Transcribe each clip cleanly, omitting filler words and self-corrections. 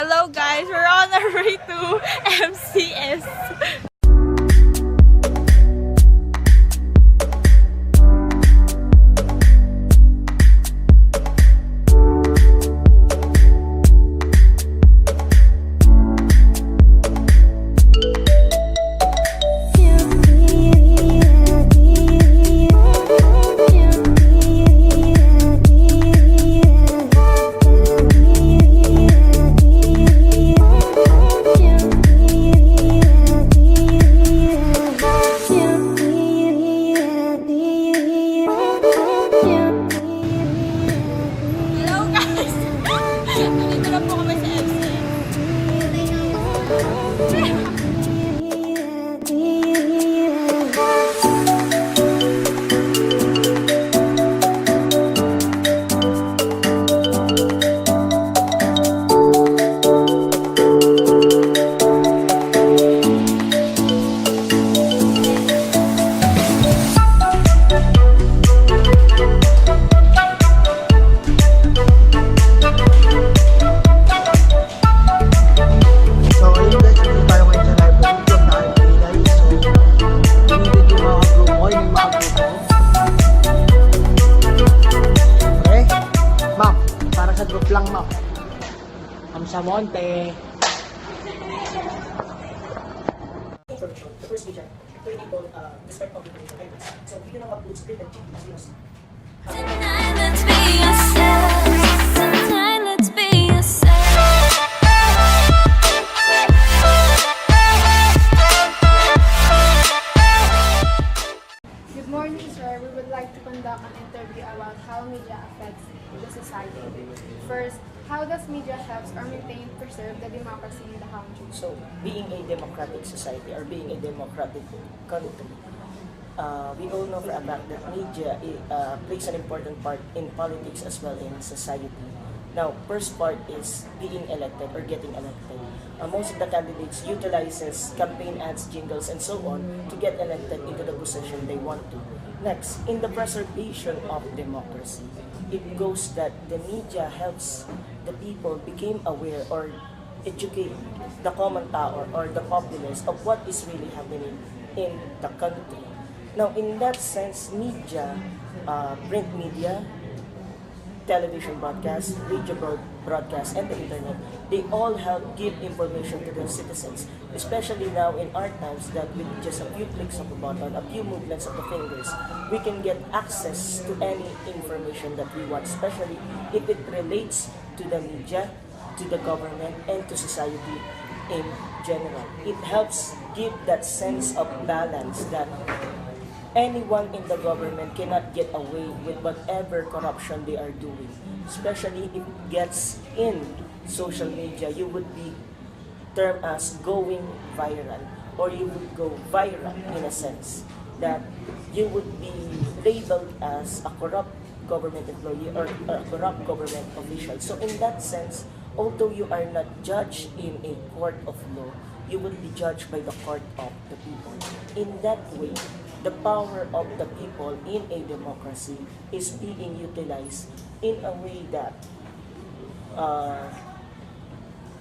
Hello guys, we're on our way to MCS. Hello guys! Nandito na po kami sa MCS. So, ayun guys, hindi tayo ngayon sa live video dahil pilay. So, hindi yung mga grupo ko, yung mga grupo ko. Okay? Ma'am, para sa group lang, ma'am. Ma'am Samonte. The first feature, to enable respect of the community. So, we can upload script and videos. Tonight, let's be ourselves. Tonight, let's be ourselves. Good morning, sir. We would like to conduct an interview about how media affects the society. First, how does media help or maintain preserve the democracy in the country? So, being a democratic society or being a democratic country, we all know for a fact that media plays an important part in politics as well in society. Now, first part is being elected or getting elected. Most of the candidates utilizes campaign ads, jingles, and so on to get elected into the position they want to. Next, in the preservation of democracy, it goes that the media helps the people become aware or educate the common tao or the populace of what is really happening in the country. Now, in that sense, media, print media, television broadcast, radio broadcast, and the internet, they all help give information to the citizens, especially now in our times that with just a few clicks of a button, a few movements of the fingers, we can get access to any information that we want, especially if it relates to the media, to the government, and to society in general. It helps give that sense of balance that anyone in the government cannot get away with whatever corruption they are doing. Especially if it gets in social media, you would be termed as going viral, or you would go viral in a sense that you would be labeled as a corrupt government employee or a corrupt government official. So in that sense, although you are not judged in a court of law, you would be judged by the court of the people. In that way, the power of the people in a democracy is being utilized in a way that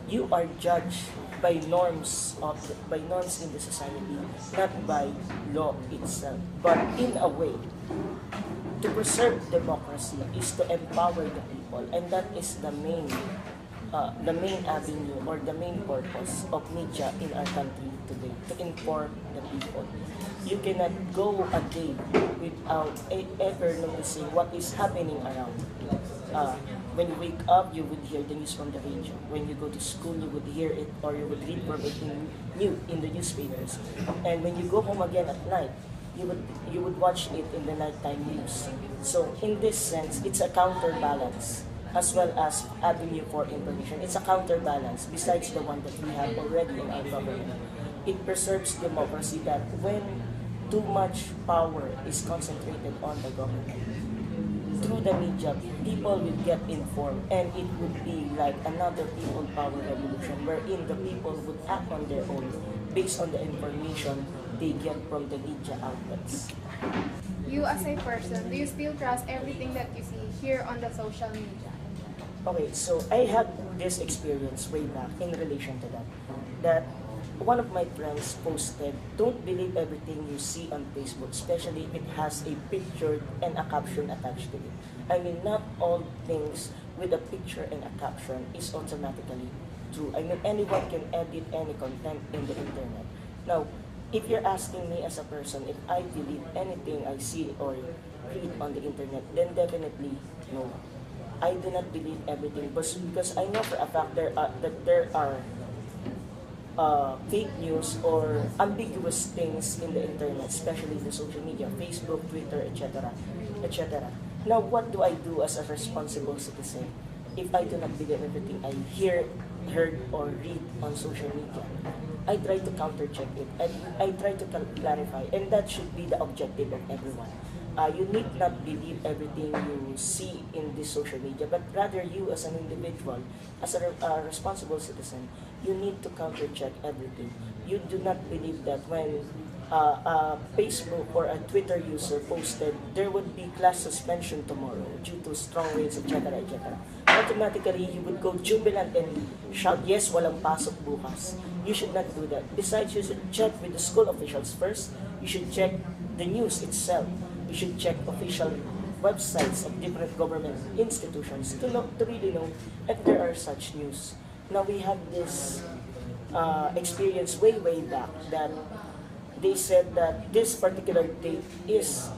you are judged by norms in the society, not by law itself, but in a way to preserve democracy is to empower the people, and that is the main avenue or the main purpose of media in our country today, to inform the people. You cannot go a day without ever noticing what is happening around. When you wake up, you would hear the news from the radio. When you go to school, you would hear it or you would read from it in the newspapers. And when you go home again at night, you would watch it in the nighttime news. So in this sense, it's a counterbalance as well as avenue for information. It's a counterbalance besides the one that we have already in our government. It preserves democracy that when too much power is concentrated on the government, through the media, people will get informed, and it would be like another people power revolution wherein the people would act on their own based on the information they get from the media outlets. You as a person, do you still trust everything that you see here on the social media? Okay, so I had this experience way back in relation to that. That one of my friends posted, don't believe everything you see on Facebook, especially if it has a picture and a caption attached to it. I mean, not all things with a picture and a caption is automatically true. I mean, anyone can edit any content in the internet. Now, if you're asking me as a person if I believe anything I see or read on the internet, then definitely no. I do not believe everything because I know for a fact that there are fake news or ambiguous things in the internet, especially the social media, Facebook, Twitter, etc., etc. Now, what do I do as a responsible citizen if I do not believe everything I hear, heard, or read on social media? I try to counter-check it, and I try to clarify, and that should be the objective of everyone. You need not believe everything you see in this social media, but rather you as an individual, as a responsible citizen, you need to counter-check everything. You do not believe that when a Facebook or a Twitter user posted there would be class suspension tomorrow due to strong winds, etc., etc. Automatically, you would go jubilant and shout, yes, walang pasok bukas. You should not do that. Besides, you should check with the school officials first. You should check the news itself. You should check official websites of different government institutions to really know if there are such news. Now, we have this experience way back that they said that this particular date is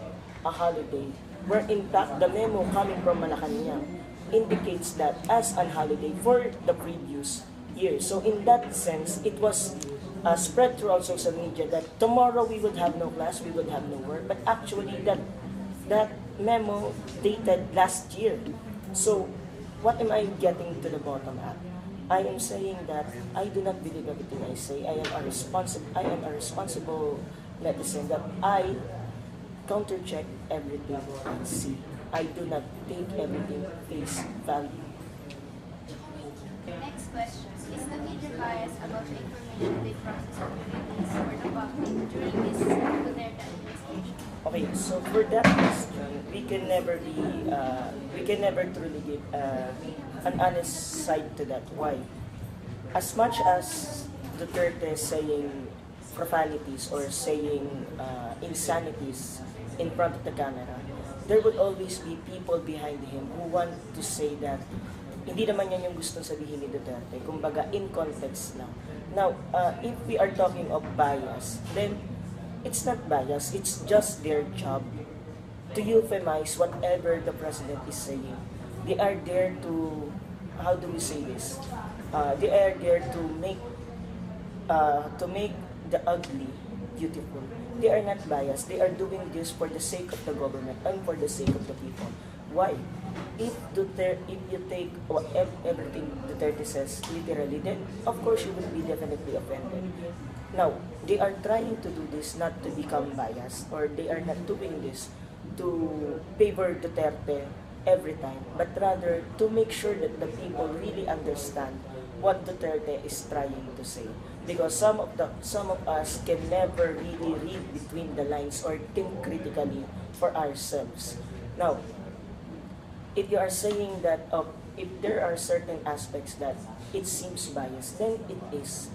a holiday, where in fact the memo coming from Malacanang indicates that as a holiday for the previous year. So in that sense, it was spread throughout social media that tomorrow we would have no class, we would have no work, but actually that memo dated last year. So what am I getting to the bottom at? I am saying that I do not believe everything I say. I am a responsible netizen, that I counter-check everything I see. I do not take everything face value. Next question. Is the media biased about the information they process or release for the public during this Duterte administration? Okay, so for that question, we can never truly give an honest side to that. Why? As much as Duterte saying profanities or saying insanities in front of the camera, there would always be people behind him who want to say that hindi naman yan yung gustong sabihin ni Duterte. Kumbaga, in context lang. Now, if we are talking of bias, then it's not bias, it's just their job to euphemize whatever the president is saying. They are there to, how do we say this? They are there to make the ugly beautiful. They are not biased. They are doing this for the sake of the government and for the sake of the people. Why? If you take everything Duterte says literally, then of course you will be definitely offended. Now, they are trying to do this not to become biased, or they are not doing this to favor Duterte every time, but rather to make sure that the people really understand what Duterte is trying to say. Because some of us can never really read between the lines or think critically for ourselves. Now, if you are saying that if there are certain aspects that it seems biased, then it is.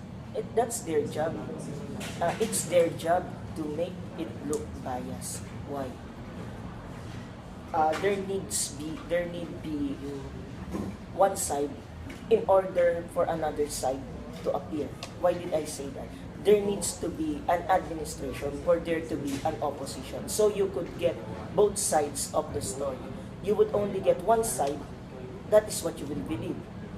That's their job. It's their job to make it look biased. Why? There need be one side in order for another side to appear. Why did I say that? There needs to be an administration for there to be an opposition. So you could get both sides of the story. You would only get one side, that is what you will believe.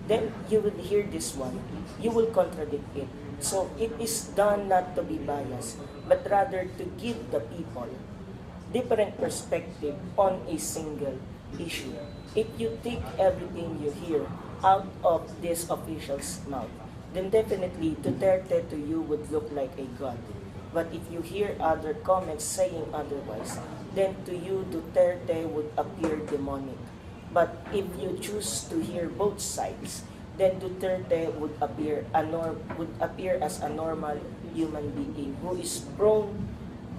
Then you will hear this one, you will contradict it. So it is done not to be biased, but rather to give the people different perspective on a single issue. If you take everything you hear out of this official's mouth, then definitely Duterte to you would look like a god. But if you hear other comments saying otherwise, then to you Duterte would appear demonic. But if you choose to hear both sides, then Duterte would appear as a normal human being who is prone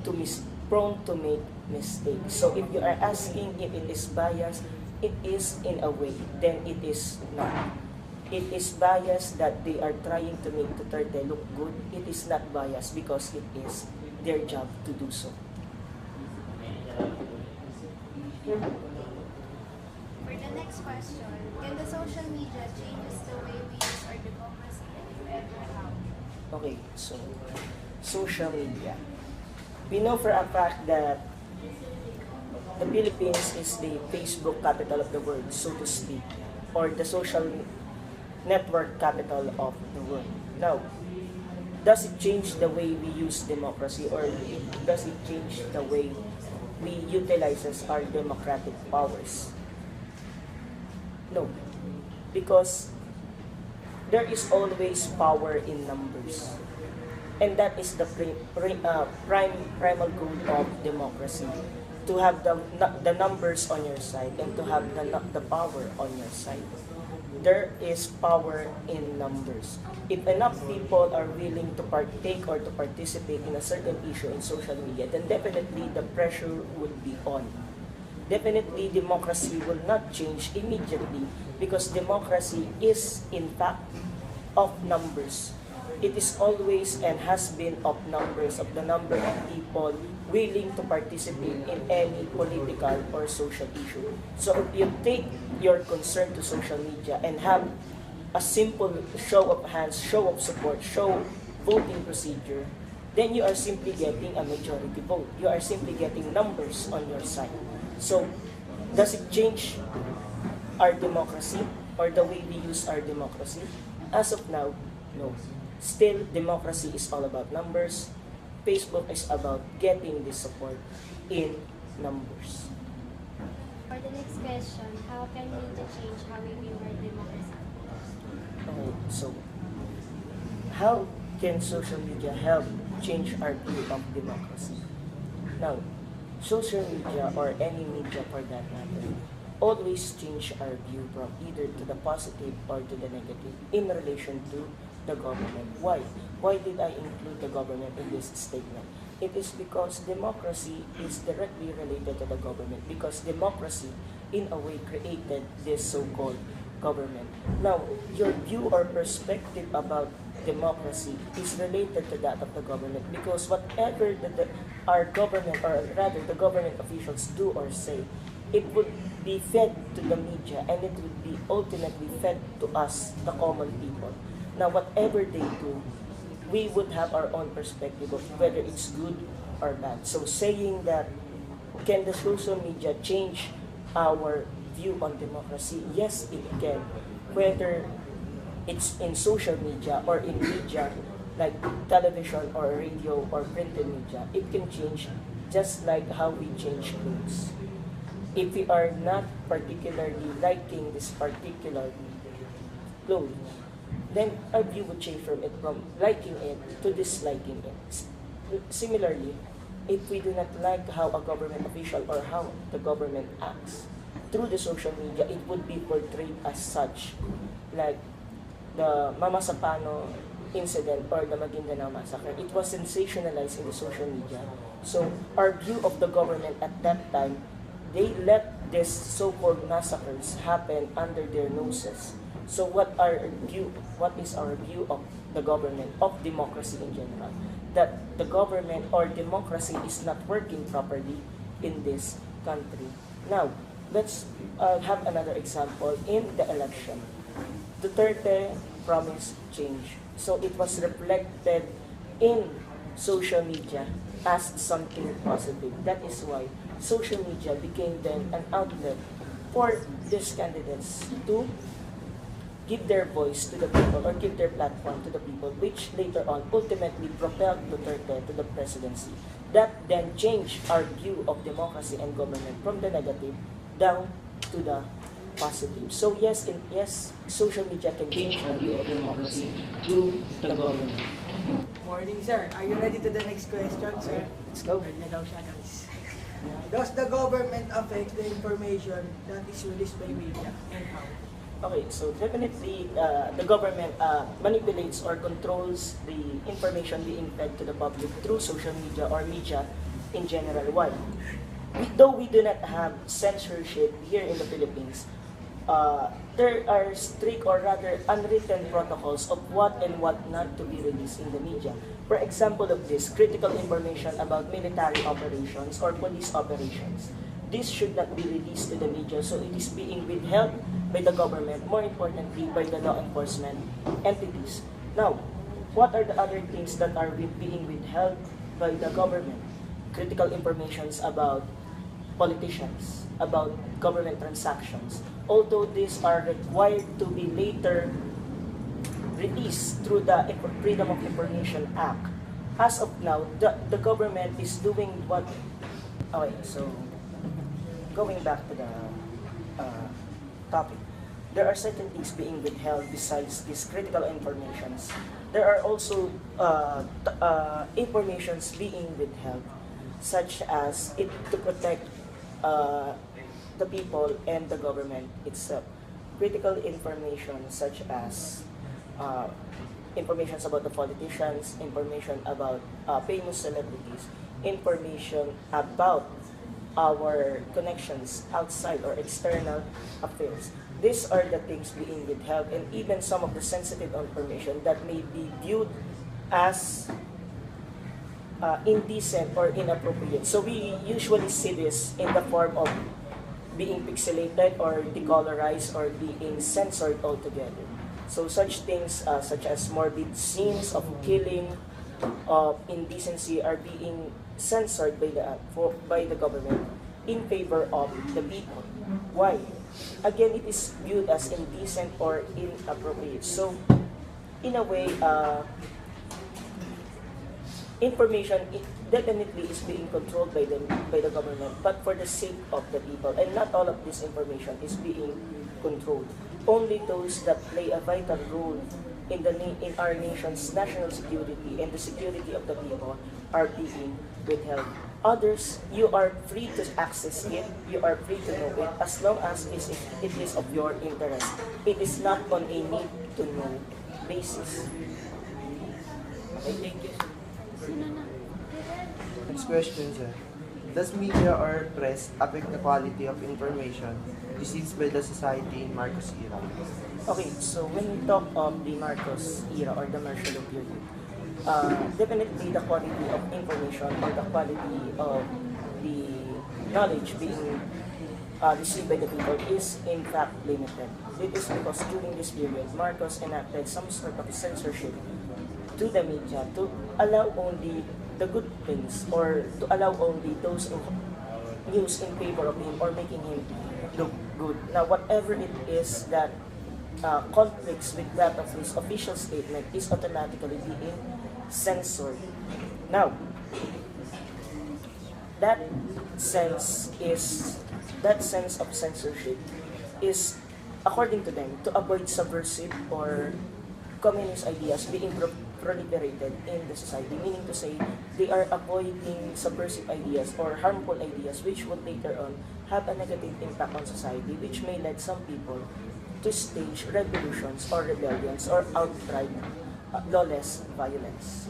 to make mistakes. So if you are asking if it is biased, it is in a way, then it is not. It is bias that they are trying to make Duterte look good. It is not bias because it is their job to do so. For the next question, can the social media changes the way we use our democracy, and if ever, how? Okay, so social media. We know for a fact that the Philippines is the Facebook capital of the world, so to speak, or the social network capital of the world. Now, does it change the way we use democracy, or does it change the way we utilizes our democratic powers? No, because there is always power in numbers. And that is the primal goal of democracy, to have the numbers on your side and to have the power on your side. There is power in numbers. If enough people are willing to partake or to participate in a certain issue in social media, then definitely the pressure would be on. Definitely democracy will not change immediately, because democracy is in fact of numbers. It is always and has been of numbers, of the number of people willing to participate in any political or social issue. So if you take your concern to social media and have a simple show of hands, show of support, show voting procedure, then you are simply getting a majority vote. You are simply getting numbers on your side. So does it change our democracy or the way we use our democracy? As of now, no. Still, democracy is all about numbers. Facebook is about getting this support in numbers. For the next question, how can media change how we view our democracy? Okay, so how can social media help change our view of democracy? Now, social media or any media for that matter always change our view from either to the positive or to the negative in relation to the government. Why? Why did I include the government in this statement? It is because democracy is directly related to the government, because democracy in a way created this so-called government. Now, your view or perspective about democracy is related to that of the government, because whatever our government, or rather the government officials do or say, it would be fed to the media and it would be ultimately fed to us, the common people. Now, whatever they do, we would have our own perspective of whether it's good or bad. So saying that, can the social media change our view on democracy? Yes, it can. Whether it's in social media or in media like television or radio or printed media, it can change just like how we change clothes. If we are not particularly liking this particular clothes, then our view would change from liking it to disliking it. Similarly, if we do not like how a government official or how the government acts, through the social media, it would be portrayed as such, like the Mama Sapano incident or the Maguindanao massacre. It was sensationalized in the social media. So our view of the government at that time, they let these so-called massacres happen under their noses. So what is our view of the government, of democracy in general? That the government or democracy is not working properly in this country. Now, let's have another example in the election. Duterte promised change. So it was reflected in social media as something positive. That is why social media became then an outlet for these candidates to give their voice to the people or give their platform to the people, which later on ultimately propelled Duterte to the presidency. That then changed our view of democracy and government from the negative down to the positive. So yes, social media can change our view of democracy to the government. Morning, sir. Are you ready to the next question, sir? Let's go. Ready na daw siya, guys. Does the government affect the information that is released by media, and how? Okay, so definitely the government manipulates or controls the information being fed to the public through social media or media in general. Why? though we do not have censorship here in the Philippines, there are strict or rather unwritten protocols of what and what not to be released in the media. For example of this, critical information about military operations or police operations. This should not be released to the media, so it is being withheld by the government, more importantly by the law enforcement entities. Now, what are the other things that are being withheld by the government? Critical informations about politicians, about government transactions. Although these are required to be later released through the Freedom of Information Act, as of now, the government is doing what... Okay, so going back to the topic, there are certain things being withheld besides these critical informations. There are also informations being withheld, such as it to protect the people and the government itself. Critical information such as information about the politicians, information about famous celebrities, information about our connections outside or external affairs. These are the things being withheld, and even some of the sensitive information that may be viewed as indecent or inappropriate. So we usually see this in the form of being pixelated or decolorized or being censored altogether. So such things such as morbid scenes of killing, of indecency are being censored by the government in favor of the people. Why? Again, it is viewed as indecent or inappropriate. So, in a way, information definitely is being controlled by the government, but for the sake of the people. And not all of this information is being controlled. Only those that play a vital role in our nation's national security and the security of the people are being withheld. Others, you are free to access it, you are free to know it, as long as it is of your interest. It is not on a need to know basis. Okay, thank you. Next question, sir. Does media or press affect the quality of information received by the society in Marcos era? Okay, so when we talk of the Marcos era or the martial law period, definitely the quality of information or the quality of the knowledge being received by the people is in fact limited. It is because during this period, Marcos enacted some sort of censorship to the media to allow only the good things or to allow only those news in favor of him or making him look good. Now, whatever it is that conflicts with that of his official statement is automatically being censored. Now, that sense of censorship is, according to them, to avoid subversive or communist ideas being proliferated in the society, meaning to say they are avoiding subversive ideas or harmful ideas which would later on have a negative impact on society, which may lead some people to stage revolutions or rebellions or outright lawless violence.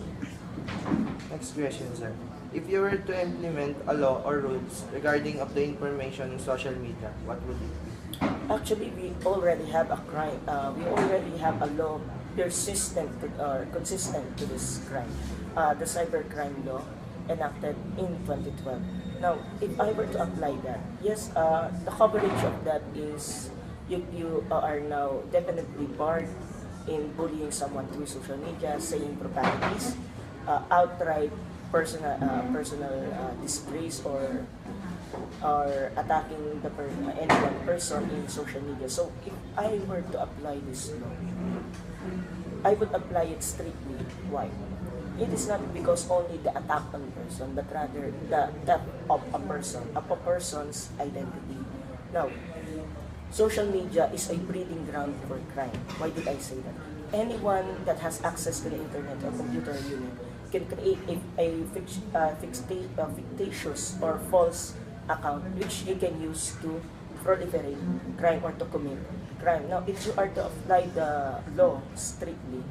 Next question, sir. If you were to implement a law or rules regarding of the information in social media, what would it be? Actually, we already have a crime. We already have a law persistent or consistent to this crime. The cybercrime law enacted in 2012. Now, if I were to apply that, yes, the coverage of that is you are now definitely barred in bullying someone through social media, saying profanities, outright personal disgrace or attacking any one person in social media. So if I were to apply this law, I would apply it strictly. Why? It is not because only the attack on person, but rather the theft of a person's identity. Now, social media is a breeding ground for crime. Why did I say that? Anyone that has access to the internet or computer unit can create a fictitious or false account which you can use to proliferate crime or to commit crime. Now, if you are to apply the law strictly,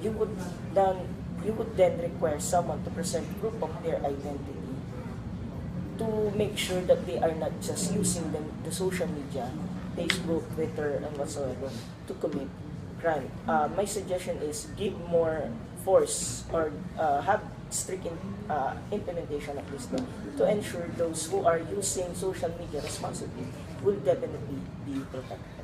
you would then require someone to present proof of their identity to make sure that they are not just using the social media, Facebook, Twitter, and whatsoever, to commit crime. My suggestion is give more force or have strict implementation of this law to ensure those who are using social media responsibly will definitely be protected.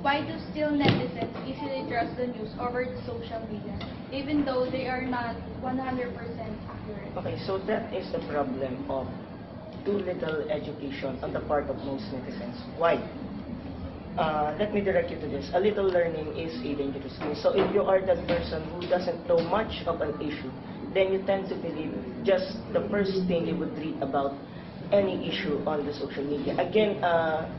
Why do still netizens easily trust the news over the social media, even though they are not 100% accurate? Okay, so that is the problem of too little education on the part of most netizens. Why? Let me direct you to this. A little learning is a dangerous thing. So if you are that person who doesn't know much of an issue, then you tend to believe just the first thing you would read about any issue on the social media. Again,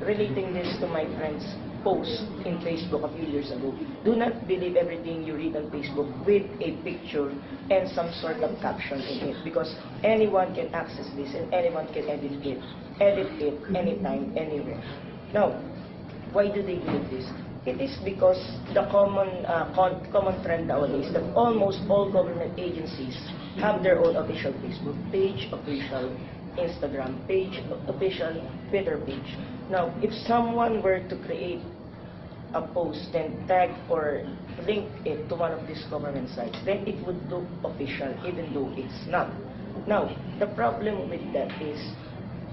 relating this to my friend's post in Facebook a few years ago, do not believe everything you read on Facebook with a picture and some sort of caption in it, because anyone can access this and anyone can edit it anytime, anywhere. Now, why do they believe this? It is because the common trend nowadays that almost all government agencies have their own official Facebook page, official Instagram page, official Twitter page. Now, if someone were to create a post and tag or link it to one of these government sites, then it would look official even though it's not. Now, the problem with that is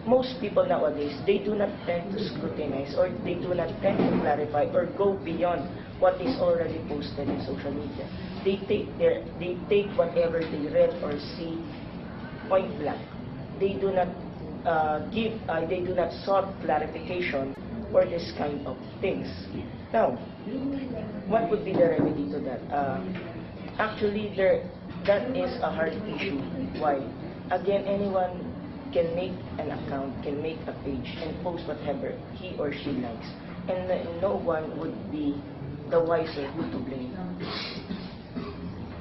most people nowadays, they do not tend to scrutinize or they do not tend to clarify or go beyond what is already posted in social media. They take whatever they read or see point blank. They do not they do not sought clarification for this kind of things. Now, what would be the remedy to that? Actually, that is a hard issue. Why? Again, anyone can make an account, can make a page, and post whatever he or she likes. And no one would be the wiser who to blame.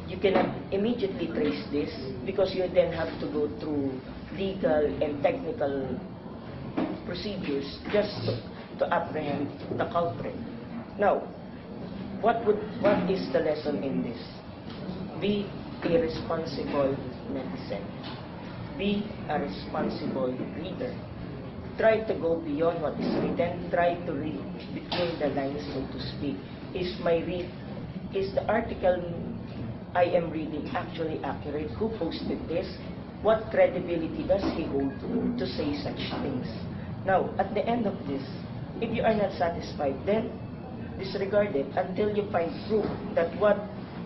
You cannot immediately trace this because you then have to go through legal and technical procedures just to apprehend the culprit. Now, what is the lesson in this? Be a responsible netizen. Be a responsible reader. Try to go beyond what is written. Try to read between the lines, so to speak. Is the article I am reading actually accurate? Who posted this? What credibility does he hold to say such things? Now, at the end of this, if you are not satisfied, then disregard it until you find proof that what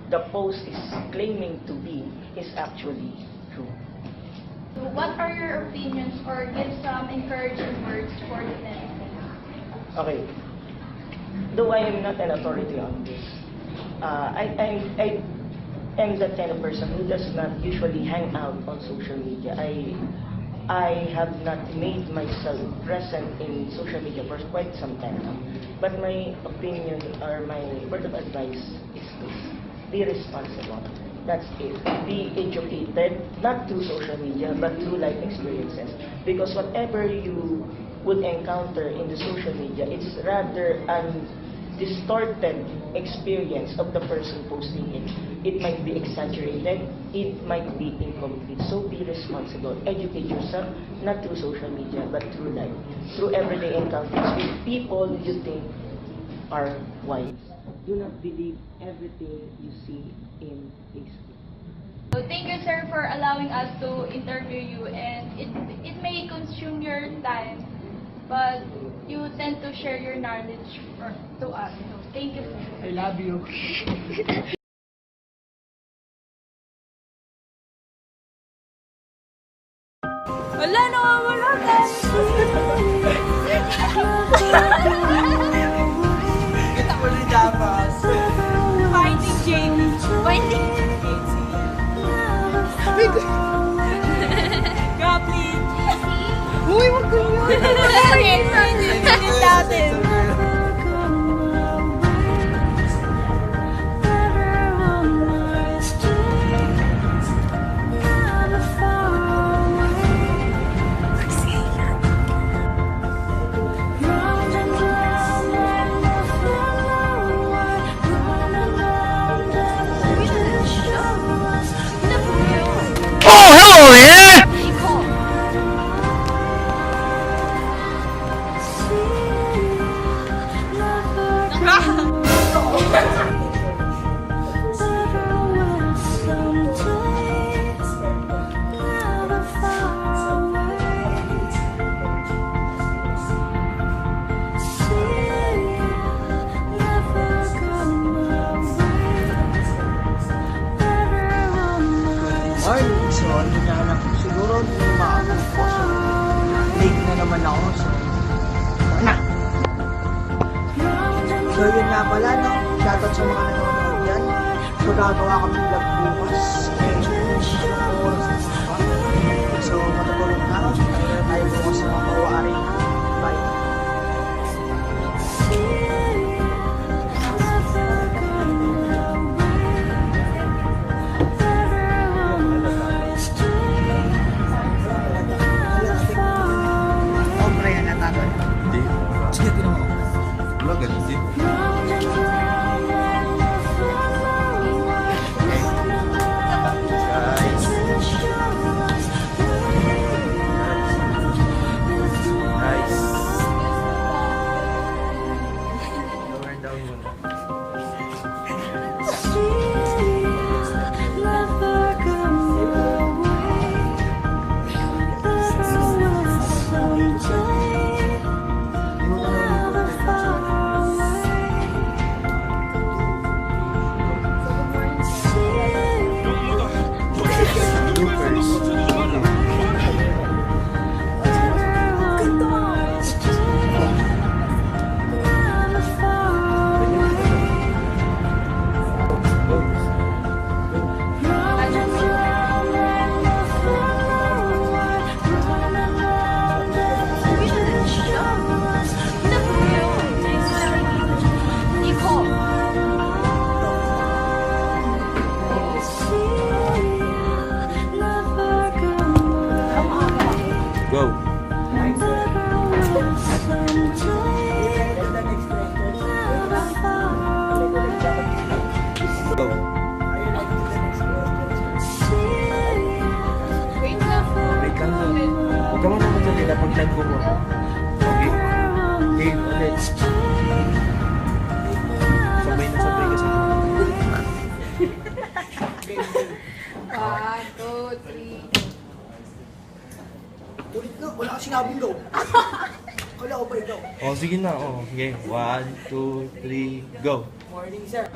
the post is claiming to be is actually true. What are your opinions, or give some encouraging words for the netizens? Okay. Though I am not an authority on this, I am the kind of person who does not usually hang out on social media. I have not made myself present in social media for quite some time now. But my opinion or my word of advice is this: be responsible. That's it. Be educated, not through social media, but through life experiences. Because whatever you would encounter in the social media, it's rather a distorted experience of the person posting it. It might be exaggerated, it might be incomplete. So be responsible. Educate yourself, not through social media, but through life. Through everyday encounters with people you think are wise. Do not believe everything you see in Facebook. So thank you, sir, for allowing us to interview you, and it may consume your time, but you tend to share your knowledge to us. So thank you, sir. I love you. Wala, nawawala ka. Kita ko rin dapat. Finding Jamie. Finding Goblin. Uy, wag ko yun. Pinit natin. ganyan na siguro hindi makakapag po. So, late na naman ako. So, na. So, yun nga pala, no? Shoutout sa mga nanonood yan. So, gagawa kami vlog bukas. So, matutulog na ako. Kaya tayo bukas sa mga mawari. Bye. Ombre yan natatag. Hindi. Sige, tinong ako. Wala, ganun din. Guys. Guys. Lower down muna. Go. Go. Wait lang. Wait lang doon. Huwag ka muna magsalita pag nag-go. Okay. Game ulit. Sabay na sabay kasi. 1, 2, 3. Ulit na, wala kang sinabing go. Kala ko ba ikaw? Oh, sige na. Oh, okay. 1, 2, 3, go. Morning, sir.